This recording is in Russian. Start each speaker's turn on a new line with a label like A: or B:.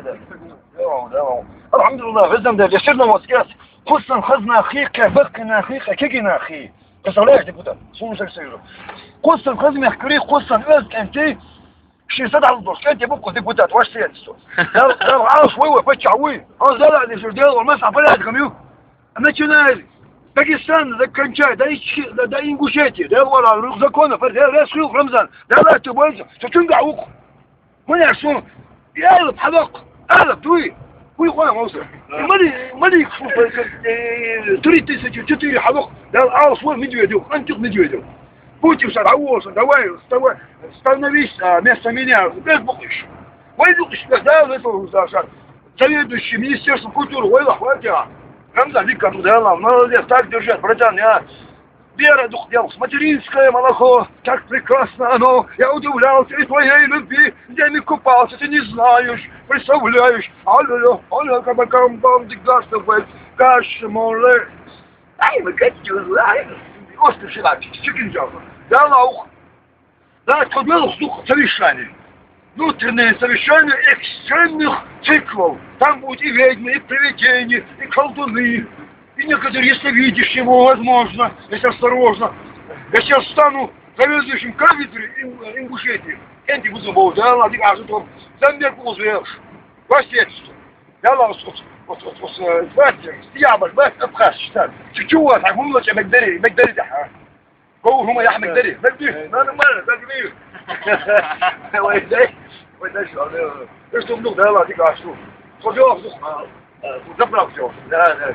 A: هذا الحمد لله غزم ده يشرنا وسكاس قصا خزنا أخيك بكنا أخيك كيجنا أخي كسرلاش دبوتا شو سيرو قصا خزنا أخيك قصا أز أنت شيء صدق الدرس أنت بكو دبوتات واش سيرتو لا عارف وين فتشعوي لا لا دي شو ديال والمسح بلا كميو أما تنال باكستان ذا كنشا دا إنجوشيتي دا ولا زكونا فرد لا سلوك رمضان لا تبغى تتنقعوك وين يعرفون يقلب حذق قلب توي وين موصل مالي تريد تشتري حذق لا العاص وين مديو يدو أنت مديو يدو بوتي وصار عوص دواي استنى بيس ميسا مينيا بس بقش وين بقش بس ده صار سيد الشميس يرسم كتور ويضح وارجع رمضان ديك كانوا ده الله ما ده так держать братан Вера, дух дьявол, материнская молоко, как прекрасно оно, я удивлялся и твоей любви, где не купался, ты не знаешь, представляешь, алло, кабакам, бам, дигдашта, вэт, каш, моле, ай, мы катю, ай, острый шилачик, чекинджава, да, лаух, да, подвел дух совещания, внутреннее совещание экстренных циклов, там будет и ведьмы, и привидения, и колдуны, и некоторые, если видишь его, возможно, если осторожно. Я сейчас стану заведующим кафедрой ингушетии. Энти вызывал, да, ладно, а что замер ползаешь. Посетству. Да, ладно, вот, стьябаш, бэк, обхаз, штат. Чего, так, мы лучше Магдери, да. Кого هم يا مقدري بدي ما نمر بدي وين شو ايش تبلغ ده لا ديك عشو خذوا خذوا زبرا خذوا لا